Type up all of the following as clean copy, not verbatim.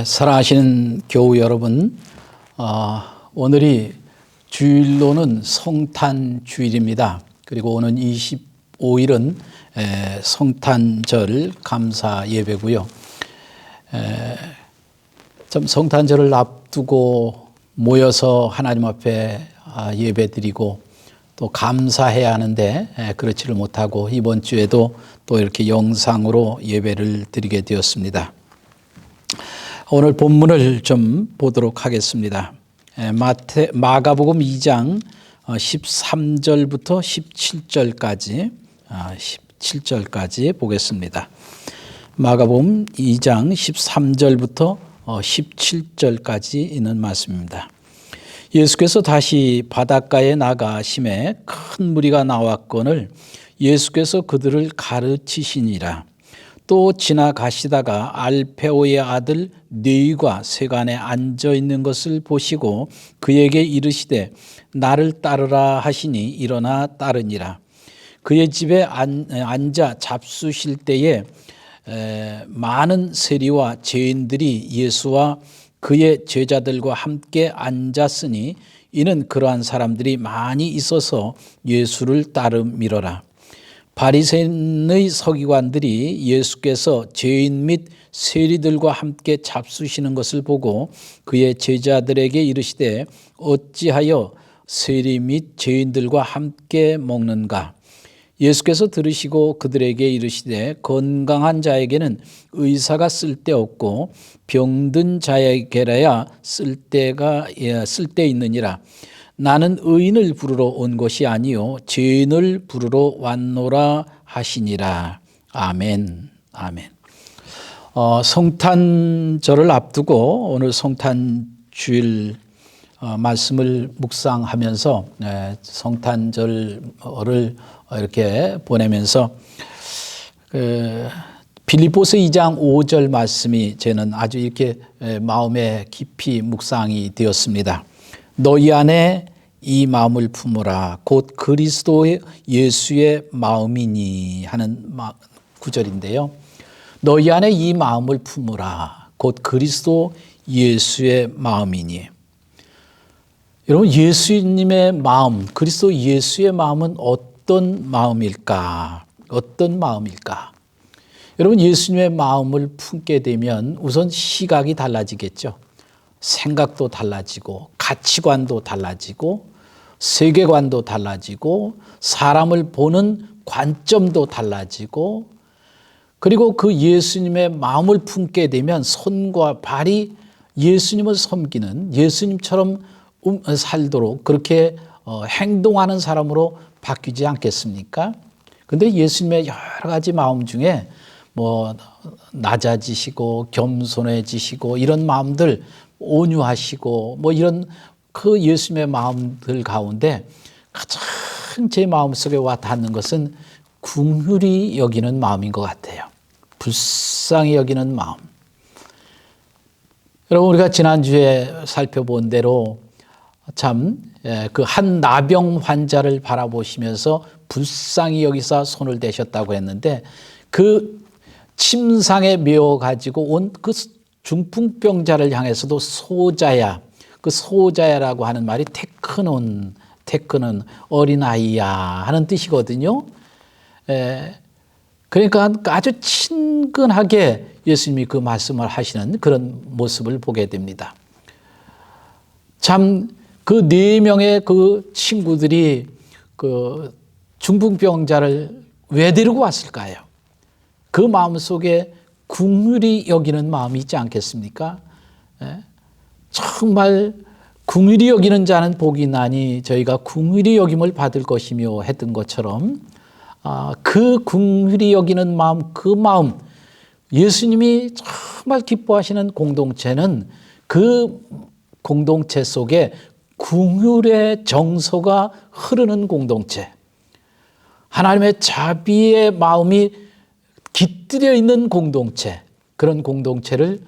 사랑하시는 교우 여러분, 오늘이 주일로는 성탄 주일입니다. 그리고 오는 25일은 성탄절 감사 예배고요. 좀 성탄절을 앞두고 모여서 하나님 앞에 예배드리고 또 감사해야 하는데 그렇지를 못하고 이번 주에도 또 이렇게 영상으로 예배를 드리게 되었습니다. 오늘 본문을 좀 보도록 하겠습니다. 마가복음 2장 13절부터 17절까지 보겠습니다. 마가복음 2장 13절부터 17절까지 있는 말씀입니다. 예수께서 다시 바닷가에 나가심에 큰 무리가 나왔거늘 예수께서 그들을 가르치시니라. 또 지나가시다가 알페오의 아들 네위가 세간에 앉아 있는 것을 보시고 그에게 이르시되 나를 따르라 하시니 일어나 따르니라. 그의 집에 앉아 잡수실 때에 많은 세리와 죄인들이 예수와 그의 제자들과 함께 앉았으니 이는 그러한 사람들이 많이 있어서 예수를 따름이러라. 바리새인의 서기관들이 예수께서 죄인 및 세리들과 함께 잡수시는 것을 보고 그의 제자들에게 이르시되 어찌하여 세리 및 죄인들과 함께 먹는가? 예수께서 들으시고 그들에게 이르시되 건강한 자에게는 의사가 쓸데없고 병든 자에게라야 쓸데 있느니라. 나는 의인을 부르러 온 것이 아니요 죄인을 부르러 왔노라 하시니라. 아멘. 아멘. 성탄절을 앞두고 오늘 성탄주일 말씀을 묵상하면서 성탄절을 이렇게 보내면서 빌립보서 2장 5절 말씀이 저는 아주 이렇게 마음에 깊이 묵상이 되었습니다. 너희 안에 이 마음을 품으라 곧 그리스도 예수의 마음이니 하는 구절인데요. 너희 안에 이 마음을 품으라 곧 그리스도 예수의 마음이니. 여러분, 예수님의 마음, 그리스도 예수의 마음은 어떤 마음일까? 어떤 마음일까? 여러분, 예수님의 마음을 품게 되면 우선 시각이 달라지겠죠. 생각도 달라지고 가치관도 달라지고 세계관도 달라지고 사람을 보는 관점도 달라지고 그리고 그 예수님의 마음을 품게 되면 손과 발이 예수님을 섬기는 예수님처럼 살도록 그렇게 행동하는 사람으로 바뀌지 않겠습니까? 그런데 예수님의 여러 가지 마음 중에 낮아지시고 겸손해지시고 이런 마음들 온유하시고 이런 그 예수님의 마음들 가운데 가장 제 마음속에 와 닿는 것은 긍휼히 여기는 마음인 것 같아요. 불쌍히 여기는 마음. 여러분, 우리가 지난주에 살펴본 대로 참 그 한 나병 환자를 바라보시면서 불쌍히 여기사 손을 대셨다고 했는데 그 침상에 메어 가지고 온 그 중풍병자를 향해서도 소자야, 그 소자야라고 하는 말이 테크는 어린아이야 하는 뜻이거든요. 그러니까 아주 친근하게 예수님이 그 말씀을 하시는 그런 모습을 보게 됩니다. 참 그 4명의 그 친구들이 그 중풍병자를 왜 데리고 왔을까요? 그 마음속에 긍휼히 여기는 마음이 있지 않겠습니까? 정말 긍휼히 여기는 자는 복이 나니 저희가 긍휼히 여김을 받을 것이며 했던 것처럼 그 긍휼히 여기는 마음, 그 마음, 예수님이 정말 기뻐하시는 공동체는 그 공동체 속에 긍휼의 정서가 흐르는 공동체, 하나님의 자비의 마음이 깃들여 있는 공동체, 그런 공동체를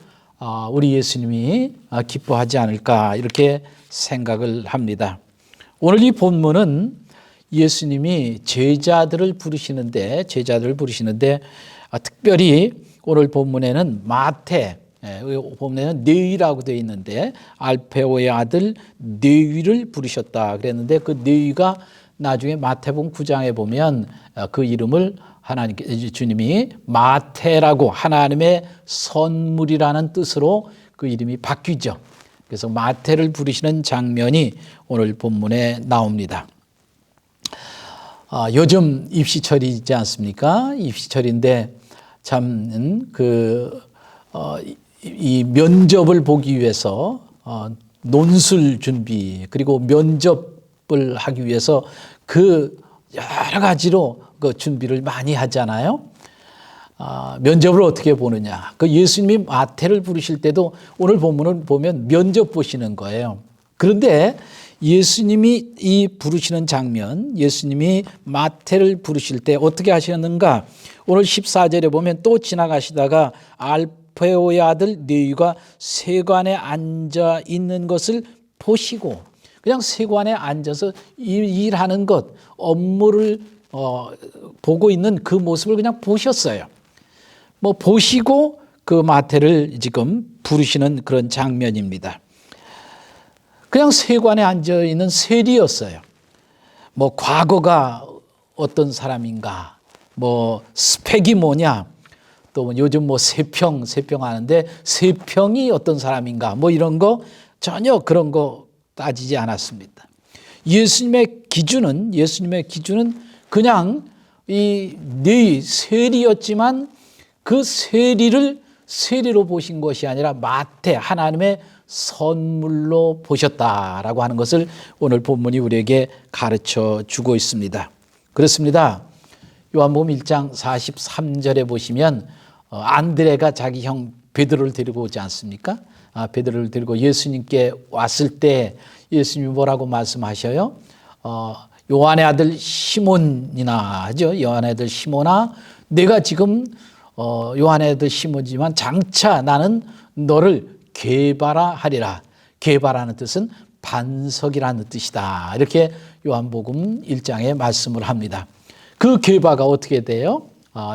우리 예수님이 기뻐하지 않을까 이렇게 생각을 합니다. 오늘 이 본문은 예수님이 제자들을 부르시는데 특별히 오늘 본문에는 마태, 보면 네위라고 되어 있는데 알페오의 아들 네위를 부르셨다 그랬는데 그 네위가 나중에 마태복음 9장에 보면 그 이름을 하나님께 주님이 마태라고 하나님의 선물이라는 뜻으로 그 이름이 바뀌죠. 그래서 마태를 부르시는 장면이 오늘 본문에 나옵니다. 요즘 입시철이지 않습니까? 입시철인데 참 이 면접을 보기 위해서 논술 준비 그리고 면접을 하기 위해서 그 여러 가지로 그 준비를 많이 하잖아요. 면접을 어떻게 보느냐. 그 예수님이 마태를 부르실 때도 오늘 본문을 보면 면접 보시는 거예요. 그런데 예수님이 이 부르시는 장면, 예수님이 마태를 부르실 때 어떻게 하셨는가? 오늘 14절에 보면 또 지나가시다가 알페오의 아들 네위가 세관에 앉아 있는 것을 보시고 그냥 세관에 앉아서 일하는 것, 업무를 보고 있는 그 모습을 그냥 보셨어요. 보시고 그 마태를 지금 부르시는 그런 장면입니다. 그냥 세관에 앉아 있는 세리였어요. 과거가 어떤 사람인가, 스펙이 뭐냐, 또 요즘 세평 하는데 세평이 어떤 사람인가, 이런 거 전혀 그런 거 따지지 않았습니다. 예수님의 기준은 그냥 이 네 세리였지만 그 세리로 보신 것이 아니라 마태 하나님의 선물로 보셨다라고 하는 것을 오늘 본문이 우리에게 가르쳐 주고 있습니다. 그렇습니다. 요한복음 1장 43절에 보시면 안드레가 자기 형 베드로를 데리고 오지 않습니까? 베드로를 데리고 예수님께 왔을 때 예수님이 뭐라고 말씀하셔요? 요한의 아들 시몬이나 하죠. 요한의 아들 시몬아, 내가 지금 요한의 아들 시몬이지만 장차 나는 너를 게바라하리라. 게바라는 뜻은 반석이라는 뜻이다. 이렇게 요한복음 1장에 말씀을 합니다. 그 게바가 어떻게 돼요?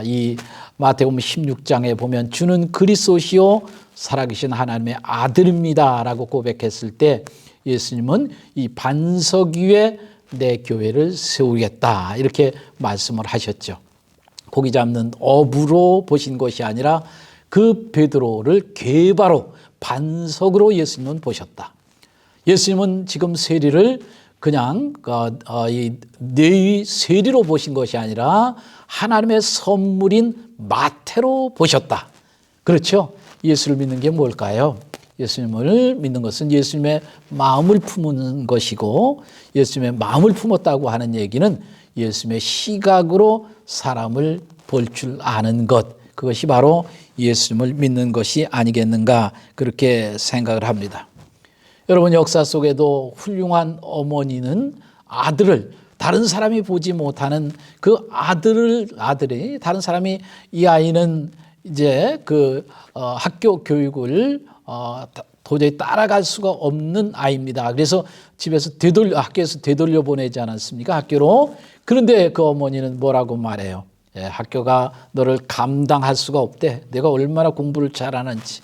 이 마태복음 16장에 보면 주는 그리스도시요 살아계신 하나님의 아들입니다 라고 고백했을 때 예수님은 이 반석 위에 내 교회를 세우겠다 이렇게 말씀을 하셨죠. 고기 잡는 어부로 보신 것이 아니라 그 베드로를 게바로 반석으로 예수님은 보셨다. 예수님은 지금 세리를 그냥 이 네위 세리로 보신 것이 아니라 하나님의 선물인 마태로 보셨다. 그렇죠? 예수를 믿는 게 뭘까요? 예수님을 믿는 것은 예수님의 마음을 품는 것이고 예수님의 마음을 품었다고 하는 얘기는 예수님의 시각으로 사람을 볼 줄 아는 것, 그것이 바로 예수님을 믿는 것이 아니겠는가 그렇게 생각을 합니다. 여러분 역사 속에도 훌륭한 어머니는 아들을 다른 사람이 보지 못하는 그 아들이 다른 사람이 이 아이는 이제 그 학교 교육을 도저히 따라갈 수가 없는 아이입니다. 그래서 학교에서 되돌려 보내지 않았습니까? 학교로. 그런데 그 어머니는 뭐라고 말해요? 학교가 너를 감당할 수가 없대. 내가 얼마나 공부를 잘하는지.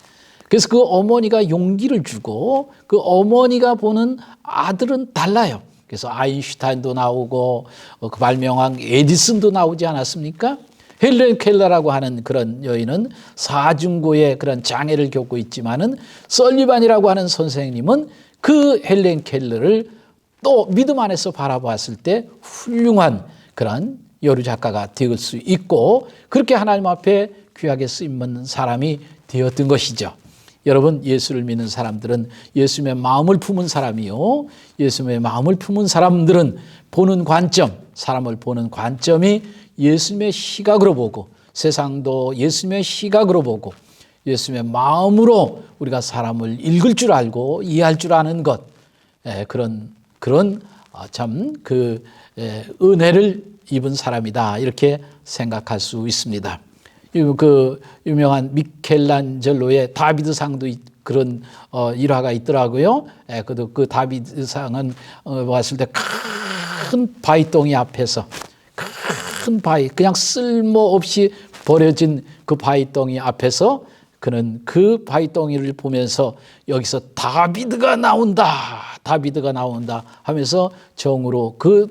그래서 그 어머니가 용기를 주고 그 어머니가 보는 아들은 달라요. 그래서 아인슈타인도 나오고 그 발명한 에디슨도 나오지 않았습니까? 헬렌 켈러라고 하는 그런 여인은 사중고의 그런 장애를 겪고 있지만은 설리반이라고 하는 선생님은 그 헬렌 켈러를 또 믿음 안에서 바라봤을 때 훌륭한 그런 여류 작가가 될 수 있고 그렇게 하나님 앞에 귀하게 쓰임받는 사람이 되었던 것이죠. 여러분 예수를 믿는 사람들은 예수님의 마음을 품은 사람이요. 예수님의 마음을 품은 사람들은 보는 관점, 사람을 보는 관점이 예수님의 시각으로 보고 세상도 예수님의 시각으로 보고 예수님의 마음으로 우리가 사람을 읽을 줄 알고 이해할 줄 아는 것, 그런 참 그 은혜를 입은 사람이다 이렇게 생각할 수 있습니다. 그 유명한 미켈란젤로의 다비드상도 그런 일화가 있더라고요. 그 다비드상은 봤을 때 큰 바위덩이 앞에서 큰 바위 그냥 쓸모없이 버려진 그 바위덩이 앞에서 그는 그 바위덩이를 보면서 여기서 다비드가 나온다, 다비드가 나온다 하면서 정으로 그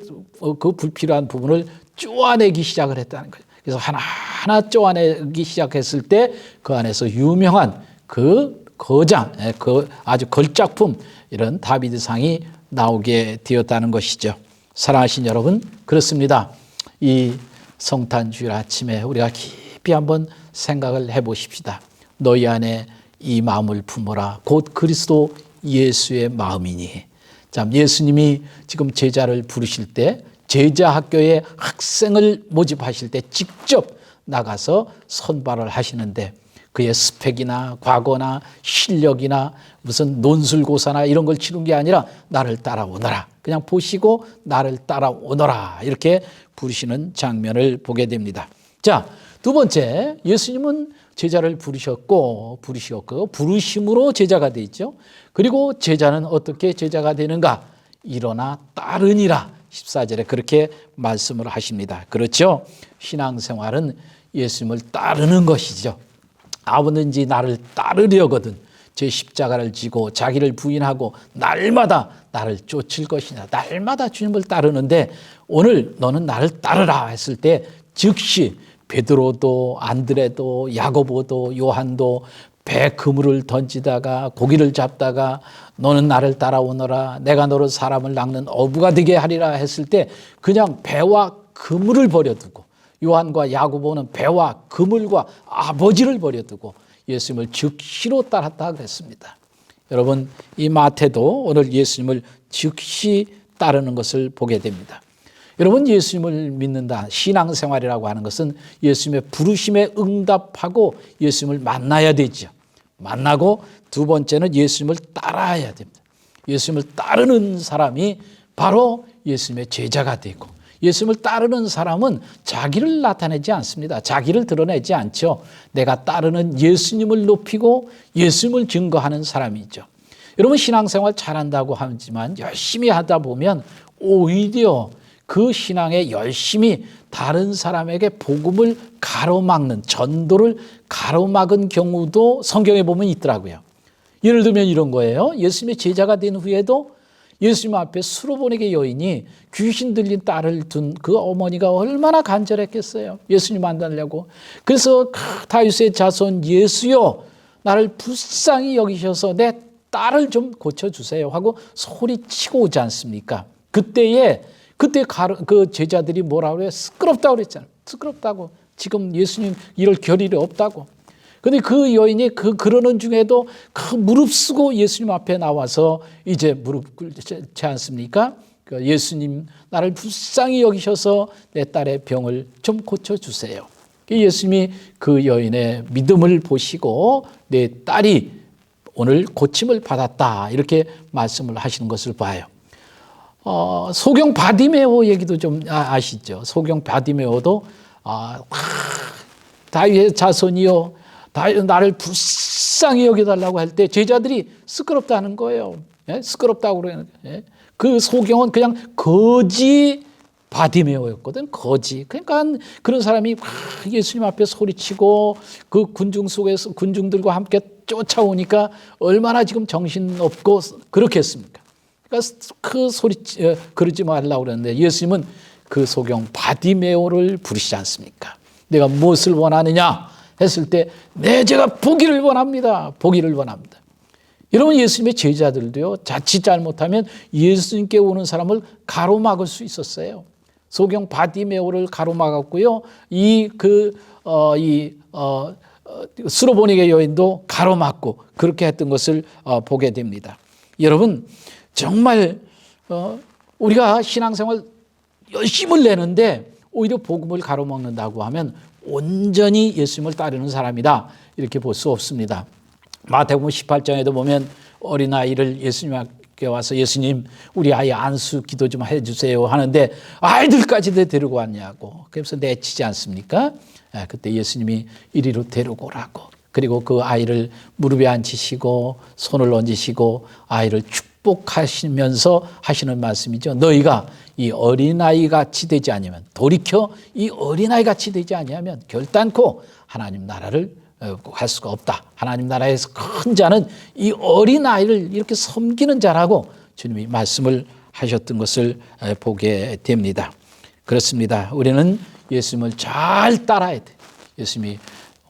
불필요한 부분을 쪼아내기 시작을 했다는 거예요. 그래서 하나하나 쪼아내기 시작했을 때 그 안에서 유명한 그 거장, 그 아주 걸작품 이런 다비드상이 나오게 되었다는 것이죠. 사랑하신 여러분, 그렇습니다. 이 성탄주일 아침에 우리가 깊이 한번 생각을 해보십시다. 너희 안에 이 마음을 품어라. 곧 그리스도 예수의 마음이니. 참, 예수님이 지금 제자를 부르실 때 제자 학교에 학생을 모집하실 때 직접 나가서 선발을 하시는데 그의 스펙이나 과거나 실력이나 무슨 논술고사나 이런 걸 치른 게 아니라 나를 따라오너라. 그냥 보시고 나를 따라오너라. 이렇게 부르시는 장면을 보게 됩니다. 자, 두 번째, 예수님은 제자를 부르셨고 부르심으로 제자가 되죠. 그리고 제자는 어떻게 제자가 되는가? 일어나 따르니라. 14절에 그렇게 말씀을 하십니다. 그렇죠? 신앙생활은 예수님을 따르는 것이죠. 아버지 나를 따르려거든 제 십자가를 지고 자기를 부인하고 날마다 나를 쫓을 것이냐. 날마다 주님을 따르는데 오늘 너는 나를 따르라 했을 때 즉시 베드로도 안드레도 야고보도 요한도 배 그물을 던지다가 고기를 잡다가 너는 나를 따라오너라 내가 너를 사람을 낚는 어부가 되게 하리라 했을 때 그냥 배와 그물을 버려두고 요한과 야고보는 배와 그물과 아버지를 버려두고 예수님을 즉시로 따랐다 그랬습니다. 여러분, 이 마태도 오늘 예수님을 즉시 따르는 것을 보게 됩니다. 여러분, 예수님을 믿는다. 신앙생활이라고 하는 것은 예수님의 부르심에 응답하고 예수님을 만나야 되죠. 만나고 두 번째는 예수님을 따라야 됩니다. 예수님을 따르는 사람이 바로 예수님의 제자가 되고 예수님을 따르는 사람은 자기를 나타내지 않습니다. 자기를 드러내지 않죠. 내가 따르는 예수님을 높이고 예수님을 증거하는 사람이죠. 여러분, 신앙생활 잘한다고 하지만 열심히 하다 보면 오히려 그 신앙에 열심히 다른 사람에게 복음을 가로막는 전도를 가로막은 경우도 성경에 보면 있더라고요. 예를 들면 이런 거예요. 예수님의 제자가 된 후에도 예수님 앞에 수로보니게 여인이 귀신 들린 딸을 둔 그 어머니가 얼마나 간절했겠어요. 예수님 만나려고. 그래서 다윗의 자손 예수여 나를 불쌍히 여기셔서 내 딸을 좀 고쳐주세요 하고 소리치고 오지 않습니까? 그때 그 제자들이 뭐라고 그래요? 시끄럽다고 그랬잖아요. 시끄럽다고. 지금 예수님 이럴 겨를이 없다고. 근데 그 여인이 그러는 중에도 그 무릅쓰고 예수님 앞에 나와서 이제 무릎 꿇지 않습니까? 예수님 나를 불쌍히 여기셔서 내 딸의 병을 좀 고쳐주세요. 예수님이 그 여인의 믿음을 보시고 내 딸이 오늘 고침을 받았다 이렇게 말씀을 하시는 것을 봐요. 소경 바디메오 얘기도 좀 아시죠? 소경 바디메오도 다윗의 자손이요 나를 불쌍히 여겨달라고 할 때 제자들이 시끄럽다는 거예요. 예? 시끄럽다고 그러는 거예요. 그 소경은 그냥 거지 바디메오였거든. 거지. 그러니까 그런 사람이 예수님 앞에 소리치고 그 군중 속에서 군중들과 함께 쫓아오니까 얼마나 지금 정신없고 그렇겠습니까? 그러니까 그 그러지 말라고 그러는데 예수님은 그 소경 바디메오를 부르시지 않습니까? 내가 무엇을 원하느냐 했을 때 제가 보기를 원합니다. 보기를 원합니다. 여러분, 예수님의 제자들도요 자칫 잘못하면 예수님께 오는 사람을 가로막을 수 있었어요. 소경 바디메오를 가로막았고요. 수로보니게 여인도 가로막고 그렇게 했던 것을 보게 됩니다. 여러분, 정말 우리가 신앙생활 열심을 내는데 오히려 복음을 가로막는다고 하면 온전히 예수님을 따르는 사람이다 이렇게 볼 수 없습니다. 마태복음 18장에도 보면 어린아이를 예수님께 와서 예수님 우리 아이 안수 기도 좀 해주세요 하는데 아이들까지도 데리고 왔냐고. 그래서 내치지 않습니까? 그때 예수님이 이리로 데리고 오라고. 그리고 그 아이를 무릎에 앉히시고 손을 얹으시고 아이를 축복하시면서 하시는 말씀이죠. 너희가 이 어린아이 같이 되지 아니하면 돌이켜 이 어린아이 같이 되지 아니하면 결단코 하나님 나라를 할 수가 없다. 하나님 나라에서 큰 자는 이 어린아이를 이렇게 섬기는 자라고 주님이 말씀을 하셨던 것을 보게 됩니다. 그렇습니다. 우리는 예수님을 잘 따라야 돼. 예수님이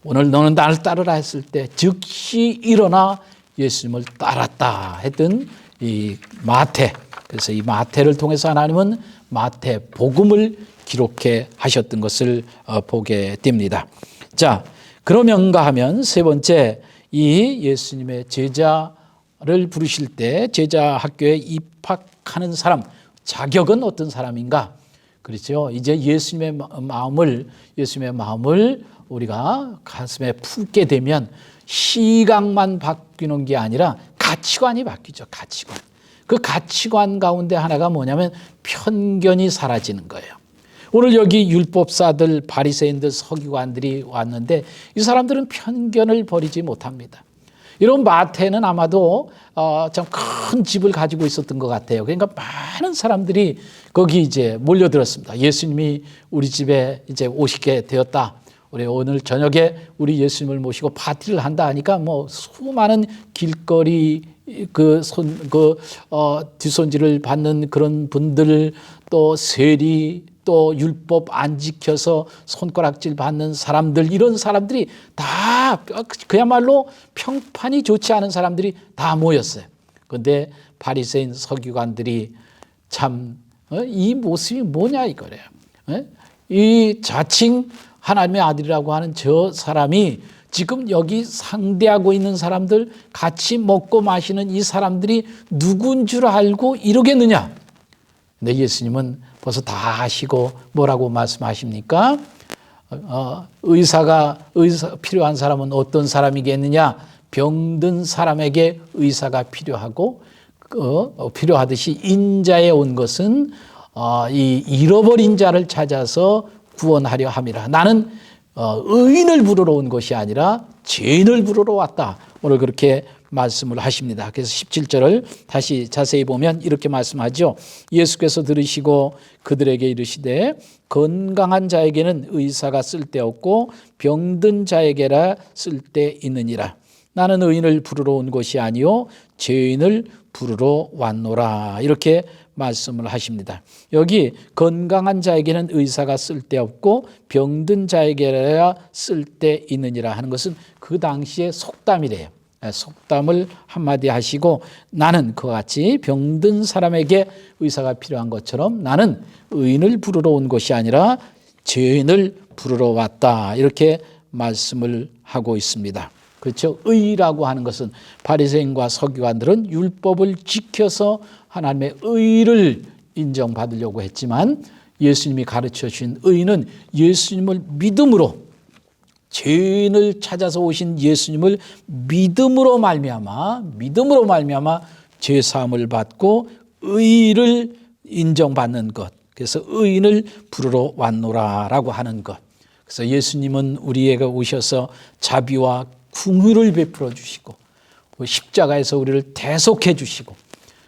오늘 너는 나를 따르라 했을 때 즉시 일어나 예수님을 따랐다 했던 이 마태. 그래서 이 마태를 통해서 하나님은 마태 복음을 기록해 하셨던 것을 보게 됩니다. 자, 그러면가 하면 세 번째, 이 예수님의 제자를 부르실 때 제자 학교에 입학하는 사람, 자격은 어떤 사람인가? 그렇죠. 이제 예수님의 마음을 우리가 가슴에 품게 되면 시각만 바뀌는 게 아니라 가치관이 바뀌죠. 가치관. 그 가치관 가운데 하나가 뭐냐면 편견이 사라지는 거예요. 오늘 여기 율법사들, 바리새인들, 서기관들이 왔는데 이 사람들은 편견을 버리지 못합니다. 이런 마태는 아마도 참 큰 집을 가지고 있었던 것 같아요. 그러니까 많은 사람들이 거기 이제 몰려들었습니다. 예수님이 우리 집에 이제 오시게 되었다. 우리 오늘 저녁에 우리 예수님을 모시고 파티를 한다 하니까 뭐 수많은 길거리 뒷손질을 받는 그런 분들, 또 세리, 또 율법 안 지켜서 손가락질 받는 사람들, 이런 사람들이 다 그야말로 평판이 좋지 않은 사람들이 다 모였어요. 그런데 바리새인 서기관들이 참 이 모습이 뭐냐 이거래요. 이 자칭 하나님의 아들이라고 하는 저 사람이 지금 여기 상대하고 있는 사람들, 같이 먹고 마시는 이 사람들이 누군 줄 알고 이러겠느냐? 근데 예수님은 벌써 다 아시고 뭐라고 말씀하십니까? 의사 필요한 사람은 어떤 사람이겠느냐? 병든 사람에게 의사가 필요하고 필요하듯이 인자에 온 것은 이 잃어버린 자를 찾아서 구원하려 함이라. 나는 의인을 부르러 온 것이 아니라 죄인을 부르러 왔다. 오늘 그렇게 말씀을 하십니다. 그래서 17절을 다시 자세히 보면 이렇게 말씀하죠. 예수께서 들으시고 그들에게 이르시되 건강한 자에게는 의사가 쓸데없고 병든 자에게라 쓸데있느니라. 나는 의인을 부르러 온 것이 아니요 죄인을 부르러 왔노라. 이렇게 말씀을 하십니다. 여기 건강한 자에게는 의사가 쓸데없고 병든 자에게라 쓸데있느니라 하는 것은 그 당시의 속담이래요. 속담을 한마디 하시고 나는 그와 같이 병든 사람에게 의사가 필요한 것처럼 나는 의인을 부르러 온 것이 아니라 죄인을 부르러 왔다. 이렇게 말씀을 하고 있습니다. 그렇죠? 의라고 하는 것은 바리새인과 서기관들은 율법을 지켜서 하나님의 의를 인정받으려고 했지만 예수님이 가르쳐 주신 의는 예수님을 믿음으로, 죄인을 찾아서 오신 예수님을 믿음으로 말미암아 죄 사함을 받고 의를 인정받는 것. 그래서 의인을 부르러 왔노라라고 하는 것. 그래서 예수님은 우리에게 오셔서 자비와 긍휼을 베풀어 주시고 십자가에서 우리를 대속해 주시고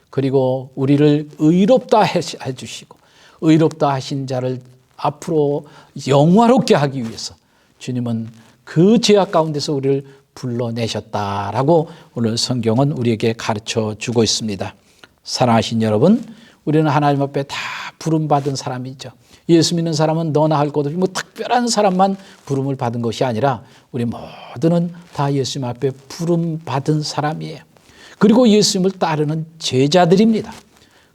그리고 우리를 의롭다 해 주시고 의롭다 하신 자를 앞으로 영화롭게 하기 위해서 주님은 그 죄악 가운데서 우리를 불러내셨다라고 오늘 성경은 우리에게 가르쳐 주고 있습니다. 사랑하신 여러분, 우리는 하나님 앞에 다 부름받은 사람이죠. 예수 믿는 사람은 너나 할 것 없이 뭐 특별한 사람만 부름을 받은 것이 아니라 우리 모두는 다 예수님 앞에 부름받은 사람이에요. 그리고 예수님을 따르는 제자들입니다.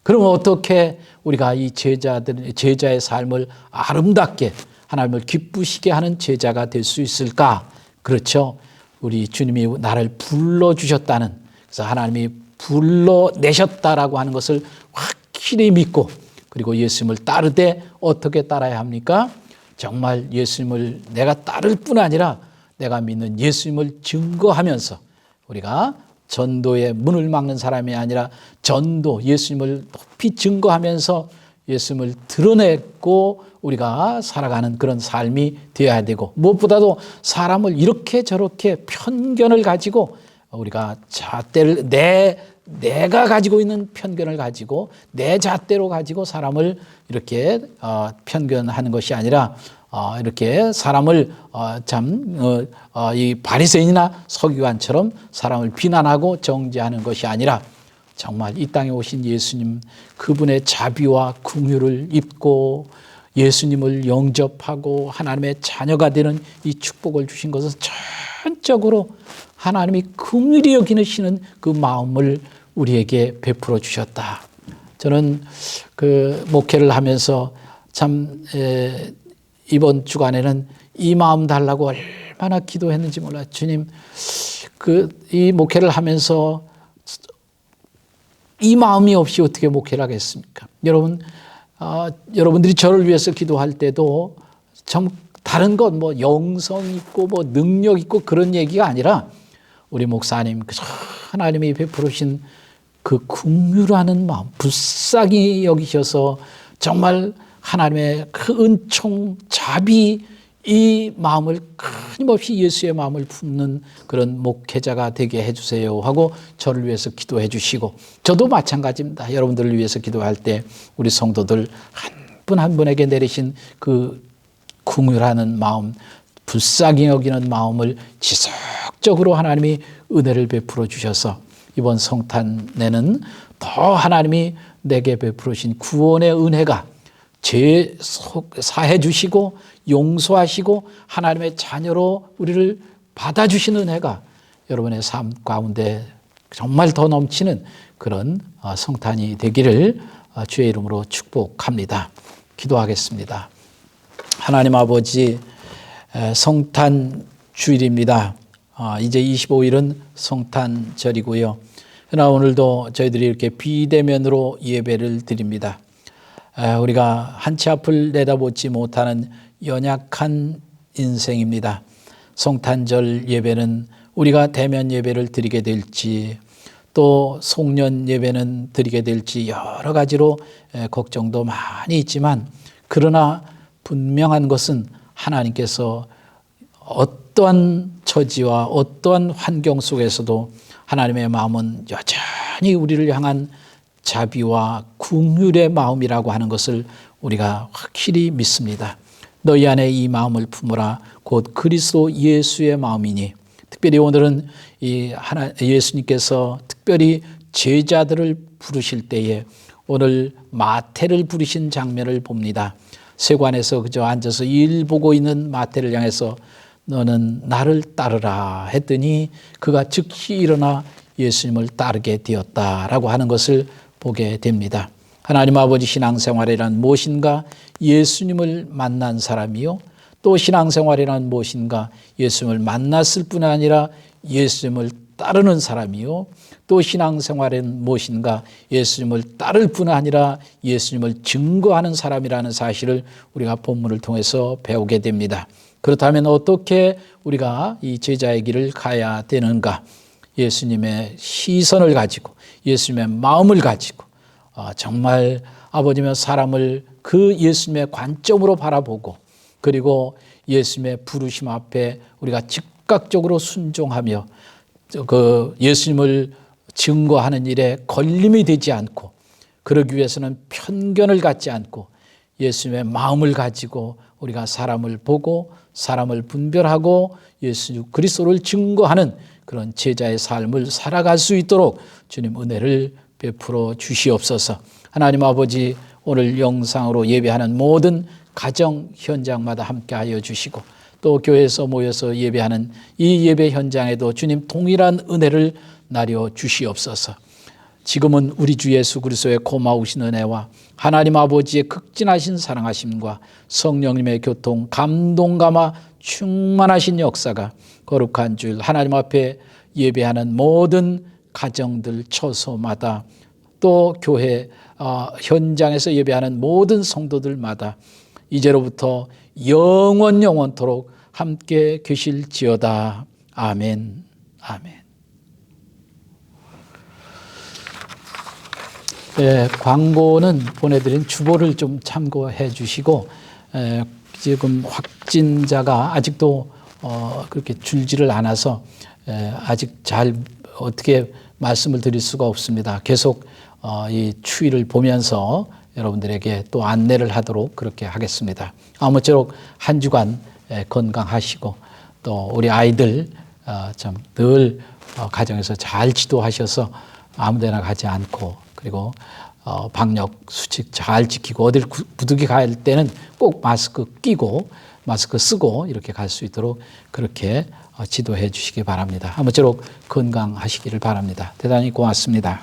그러면 어떻게 우리가 이 제자의 삶을 아름답게 하나님을 기쁘시게 하는 제자가 될 수 있을까? 그렇죠. 우리 주님이 나를 불러주셨다는, 그래서 하나님이 불러내셨다라고 하는 것을 확실히 믿고 그리고 예수님을 따르되 어떻게 따라야 합니까? 정말 예수님을 내가 따를 뿐 아니라 내가 믿는 예수님을 증거하면서 우리가 전도의 문을 막는 사람이 아니라 예수님을 높이 증거하면서 예수님을 드러내고 우리가 살아가는 그런 삶이 되어야 되고, 무엇보다도 사람을 이렇게 저렇게 편견을 가지고 우리가 잣대를 내가 가지고 있는 편견을 가지고 내 잣대로 가지고 사람을 이렇게 편견하는 것이 아니라 이렇게 사람을 이 바리새인이나 서기관처럼 사람을 비난하고 정죄하는 것이 아니라 정말 이 땅에 오신 예수님, 그분의 자비와 긍휼을 입고 예수님을 영접하고 하나님의 자녀가 되는 이 축복을 주신 것은 전적으로 하나님이 긍휼히 여기시는 그 마음을 우리에게 베풀어 주셨다. 저는 그 목회를 하면서 참 이번 주간에는 이 마음 달라고 얼마나 기도했는지 몰라요. 주님, 이 목회를 하면서 이 마음이 없이 어떻게 목회를 하겠습니까? 여러분들이 저를 위해서 기도할 때도 참 다른 건 뭐 영성 있고 뭐 능력 있고 그런 얘기가 아니라 우리 목사님, 하나님이 베풀으신 그 긍휼하는 마음, 불쌍히 여기셔서 정말 하나님의 그 은총, 자비, 이 마음을 끊임없이 예수의 마음을 품는 그런 목회자가 되게 해주세요 하고 저를 위해서 기도해 주시고, 저도 마찬가지입니다. 여러분들을 위해서 기도할 때 우리 성도들 한 분 한 분에게 내리신 그 긍휼하는 마음, 불쌍히 여기는 마음을 지속적으로 하나님이 은혜를 베풀어 주셔서 이번 성탄에는 더 하나님이 내게 베풀으신 구원의 은혜가 죄 사해 주시고 용서하시고 하나님의 자녀로 우리를 받아주신 은혜가 여러분의 삶 가운데 정말 더 넘치는 그런 성탄이 되기를 주의 이름으로 축복합니다. 기도하겠습니다. 하나님 아버지, 성탄 주일입니다. 이제 25일은 성탄절이고요. 그러나 오늘도 저희들이 이렇게 비대면으로 예배를 드립니다. 우리가 한치 앞을 내다보지 못하는 연약한 인생입니다. 성탄절 예배는 우리가 대면 예배를 드리게 될지 또 송년 예배는 드리게 될지 여러 가지로 걱정도 많이 있지만, 그러나 분명한 것은 하나님께서 어떠한 처지와 어떠한 환경 속에서도 하나님의 마음은 여전히 우리를 향한 자비와 긍휼의 마음이라고 하는 것을 우리가 확실히 믿습니다. 너희 안에 이 마음을 품으라 곧 그리스도 예수의 마음이니, 특별히 오늘은 예수님께서 특별히 제자들을 부르실 때에 오늘 마태를 부르신 장면을 봅니다. 세관에서 그저 앉아서 일 보고 있는 마태를 향해서 너는 나를 따르라 했더니 그가 즉시 일어나 예수님을 따르게 되었다라고 하는 것을 보게 됩니다. 하나님 아버지, 신앙생활이란 무엇인가? 예수님을 만난 사람이요, 또 신앙생활이란 무엇인가? 예수님을 만났을 뿐 아니라 예수님을 따르는 사람이요, 또 신앙생활은 무엇인가? 예수님을 따를 뿐 아니라 예수님을 증거하는 사람이라는 사실을 우리가 본문을 통해서 배우게 됩니다. 그렇다면 어떻게 우리가 이 제자의 길을 가야 되는가? 예수님의 시선을 가지고 예수님의 마음을 가지고 정말 아버지며 사람을 그 예수님의 관점으로 바라보고, 그리고 예수님의 부르심 앞에 우리가 즉각적으로 순종하며 그 예수님을 증거하는 일에 걸림이 되지 않고, 그러기 위해서는 편견을 갖지 않고 예수님의 마음을 가지고 우리가 사람을 보고 사람을 분별하고 예수 그리스도를 증거하는 그런 제자의 삶을 살아갈 수 있도록 주님 은혜를 베풀어 주시옵소서. 하나님 아버지, 오늘 영상으로 예배하는 모든 가정 현장마다 함께하여 주시고, 또 교회에서 모여서 예배하는 이 예배 현장에도 주님 동일한 은혜를 나려 주시옵소서. 지금은 우리 주 예수 그리스도의 고마우신 은혜와 하나님 아버지의 극진하신 사랑하심과 성령님의 교통, 감동감화 충만하신 역사가 거룩한 주일 하나님 앞에 예배하는 모든 가정들 처소마다, 또 교회 현장에서 예배하는 모든 성도들마다 이제로부터 영원토록 함께 계실지어다. 아멘. 아멘. 광고는 보내드린 주보를 좀 참고해 주시고, 지금 확진자가 아직도 그렇게 줄지를 않아서 아직 잘 어떻게 말씀을 드릴 수가 없습니다. 계속 이 추이를 보면서 여러분들에게 또 안내를 하도록 그렇게 하겠습니다. 아무쪼록 한 주간 건강하시고 또 우리 아이들 참 늘 가정에서 잘 지도하셔서 아무데나 가지 않고 그리고 방역 수칙 잘 지키고 어딜 부득이 갈 때는 꼭 마스크 끼고 마스크 쓰고 이렇게 갈 수 있도록 그렇게 지도해 주시기 바랍니다. 아무쪼록 건강하시기를 바랍니다. 대단히 고맙습니다.